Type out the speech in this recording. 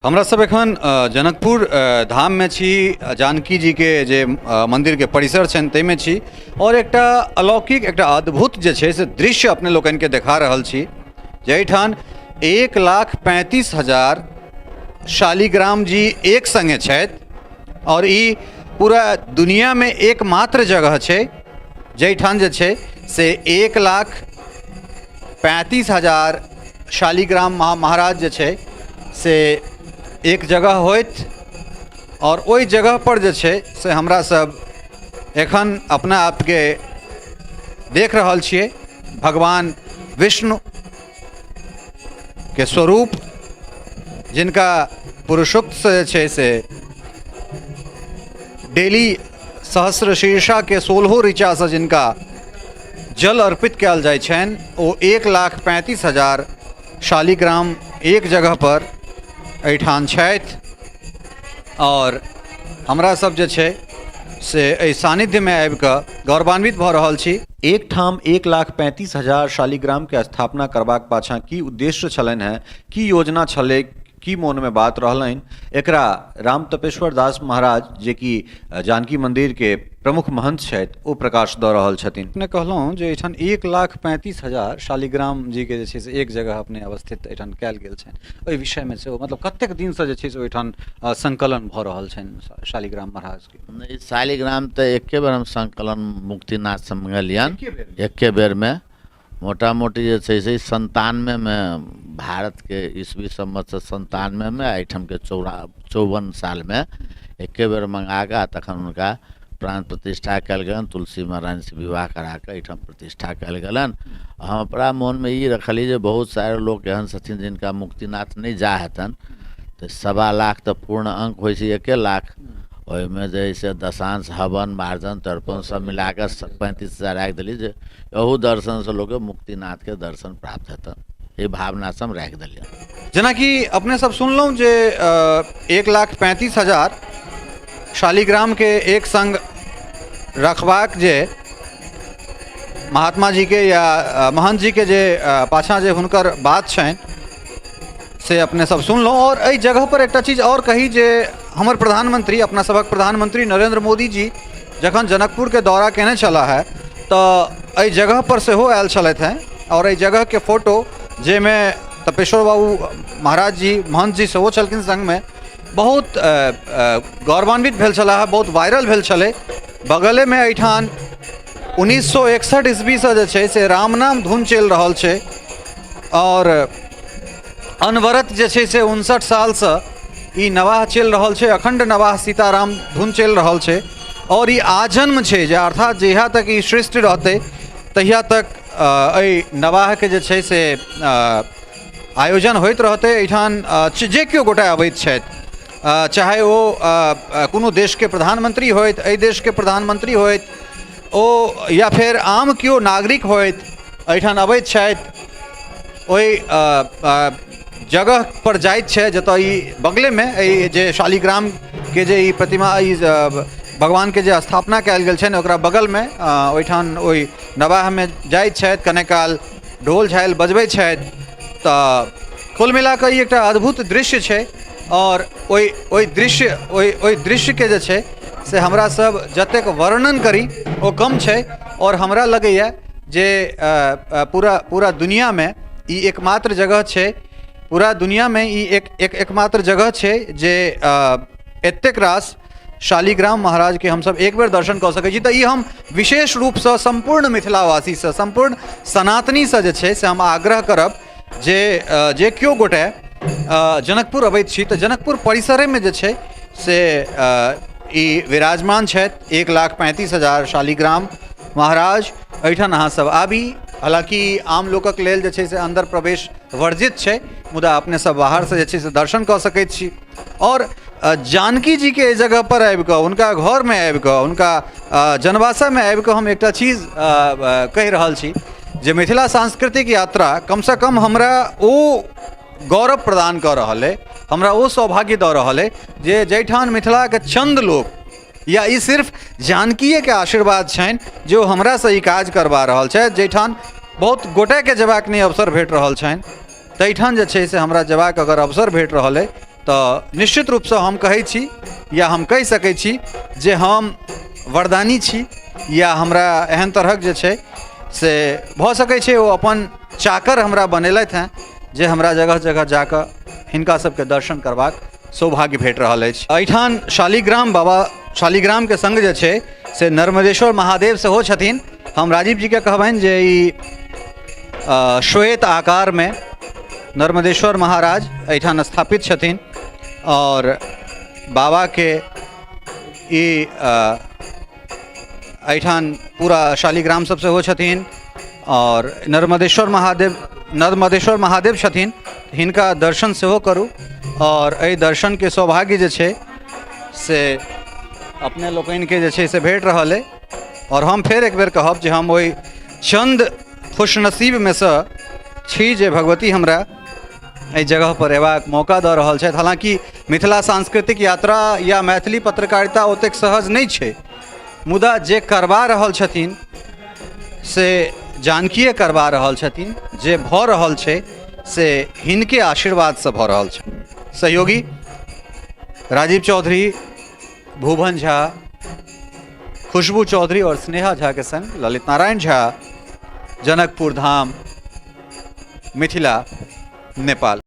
हमरा सब एखन जनकपुर धाम में छी। जानकी जी के जे मंदिर के परिसर छन तै में छी और एकटा अलौकिक एकटा अद्भुत जे छै से दृश्य अपने लोकन के देखा रहल छी। जैठान 1,35,000 शालिग्राम जी एक संगे छथि और ई पूरा दुनिया में एकमात्र जगह छै जैठान जे छै से 1,35,000 शालिग्राम महाराज जे छै से एक जगह होइत और ओई जगह पर जे छै से हमरा सब एखन अपना आप के देख रहल छियै। भगवान विष्णु के स्वरूप जिनका पुरुषोक्त से जे छै से डेली सहस्र शीर्षा के 16 ऋचा से जिनका जल अर्पित कयल जाइ छनि ओ 1,35,000 शालिग्राम एक जगह पर एठान छथि और हमरा सब जे छै से एहि सानिध्य में आबि कऽ गौरवान्वित भऽ रहल छी। एक ठाम 1,35,000 शालिग्राम के स्थापना करबाक पाछाँ की उद्देश्य छलनि हैं, की योजना छलै, की मोन में बात रहलनि, एकरा राम तपेश्वर दास महाराज जे कि जानकी मंदिर के प्रमुख महंत छथि ओ प्रकाश दऽ रहल छथिन। अपने कहलहुँ जे एठान 1,35,000 शालिग्राम जी के जे छै से एक जगह अपने अवस्थित एठान कयल गेल छनि, ओहि विषय में से मतलब कतेक दिन से जे छै से ओहिठान संकलन भऽ रहल छनि शालिग्राम महाराज के? शालिग्राम तो एके बेर हम संकलन मुक्तिनाथ से मंगलियन एके बेर में मोटा मोटी जे छै से 97 में भारत के ईस्वी संवत से 97 में एहिठाम के 54 साल में एके बेर मंगा कऽ तखन हुनका प्राण प्रतिष्ठा कयल गेलन। तुलसी महारानी से विवाह करा के एहिठाम प्रतिष्ठा कयल गेलन। हम अपना मन में ई रखली जे बहुत सारे लोग एहन छथिन जिनका मुक्तिनाथ नहीं जा हेतन, तो 1.25 लाख तो पूर्ण अंक होइ छै, 1 लाख ओहिमे जे से दशांश हवन मार्जन तर्पण सब मिला के 35,000 राखि देली जे अहू दर्शन से लोग मुक्तिनाथ के दर्शन प्राप्त हेतन, ये भावना से हम राखि देलियै। जेना कि अपने सब सुनलहुँ जे 1,35,000 शालिग्राम के एक संग रखबाक जे महात्मा जी के या महंत जी के जे पाछा जे हुनकर बात छनि से अपने सब सुनलहुँ। और एहि जगह पर एकटा चीज और कही जे हमर प्रधानमंत्री अपना सबक प्रधानमंत्री नरेंद्र मोदी जी जखन जनकपुर के दौरा केने चला है तो एहि जगह पर सेहो आयल छलथि हैं और एहि जगह के फोटो जाहिमे तपेश्वर बाबू महाराज जी महंत जी सेहो छलखिन संग में बहुत गौरवान्वित भेल छलाह, बहुत वायरल भेल छलै। बगले में एठान 1961 ईस्वी से जे छै से राम नाम धुन चलि रहल छै और अनवरत जे छै से 59 साल से ई नवाह चलि रहल छै, अखंड नवाह सीताराम धुन चलि रहल छै और ई आजन्म छै जे अर्थात जहिया तक ई सृष्टि रहतै तहिया तक एहि नवाह के जे छै से आयोजन होइत रहतै। एठान जे केओ गोटा अबैत छथि, चाहे वो कोनो देश के प्रधानमंत्री होइत, एहि देश के प्रधानमंत्री होइत ओ या फिर आम केओ नागरिक होइत, एठान अबैत छथि ओहि जगह पर जाइत छै जतऽ ई बगले में एहि जे शालिग्राम के जे ई प्रतिमा ई भगवान के जे स्थापना कयल गेल छै ओकरा बगल में ओहिठान ओहि नवाह में जाइत छथि, कने काल ढोल झालि बजबैत छथि। तऽ कुल मिला कऽ ई एकटा अद्भुत दृश्य छै और ओहि दृश्य के जे छै से हमरा सब जतेक वर्णन करी ओ कम छै और हमरा लगैए जे पूरा दुनिया में ई एकमात्र जगह छै, पूरा दुनिया में ई एकमात्र जगह छै जे एतेक रास शालिग्राम महाराज के हम सब एक बेर दर्शन कऽ सकै छी। तऽ ई हम विशेष रूप से संपूर्ण मिथिलावासी से संपूर्ण सनातनी से जे छै से हम आग्रह करब जे केओ गोटे जनकपुर अबैत छी तऽ जनकपुर परिसरे में जे छै से ई विराजमान छथि 1,35,000 शालिग्राम महाराज। एहिठाम अहाँ सब आबी, हालांकि आम लोकक लेल जे छै से अंदर प्रवेश वर्जित छै, मुदा अपने सब बाहर से जे छै से दर्शन कऽ सकैत छी। और जानकी जी के जगह पर आबि कऽ उनका घर में आबि कऽ उनका जनवासा में आबि कऽ हम एकटा चीज कहि रहल छी जे मिथिला सांस्कृतिक यात्रा कम से कम हमरा ओ गौरव प्रदान कऽ रहल है, हमरा ओ सौभाग्य दऽ रहल है जे जैठान मिथिला के चंद लोग या ई सिर्फ जानकीये के आशीर्वाद छनि जो हमरा से ई काज करबा रहल छथि, जैठान बहुत गोटे के जेबाक नहि अवसर भेट रहल छनि तैठान जे छै से हमरा जेबाक अगर अवसर भेट रहल है तऽ निश्चित रूपसँ हम कहै छी या हम कहि सकै छी जे हम वरदानी छी, या हमरा एहन तरहक जे छै से भऽ सकै छै ओ अपन चाकर हमरा बनेलथि हैं जे हमरा जगह जगह जाकऽ हिनका सबके दर्शन करबाक सौभाग्य भेट रहल अछि। एहिठाम शालिग्राम बाबा, शालिग्रामके संग जे छै से नर्मदेश्वर महादेव सेहो छथिन। हम राजीव जी के कहबनि जे ई श्वेत आकार में नर्मदेश्वर महाराज एहिठाम स्थापित छथिन, और बाबा के ई एहिठाम पूरा शालिग्राम सब सेहो छथिन, और नर्मदेश्वर महादेव छथिन, हिनका दर्शन सेहो करू। और एहि दर्शन के सौभाग्य जे छै से अपने लोकनि के जे छै से भेट रहल अइ। और हम फेर एक बेर कहब जे हम ओहि चंद खुशनसीब में से छी जे भगवती हमरा एहि जगह पर एबाक मौका दऽ रहल छथि। हालांकि मिथिला सांस्कृतिक यात्रा या मैथिली पत्रकारिता ओतेक सहज नहि छै, मुदा जे करबा रहल छथिन से जानकीए करबा रहल छथिन, जे भऽ रहल छै से हिनके आशीर्वाद से भऽ रहल छै। सहयोगी राजीव चौधरी, भुवन झा, खुशबू चौधरी और स्नेहा झा के संग ललित नारायण झा, जनकपुर धाम, मिथिला, नेपाल।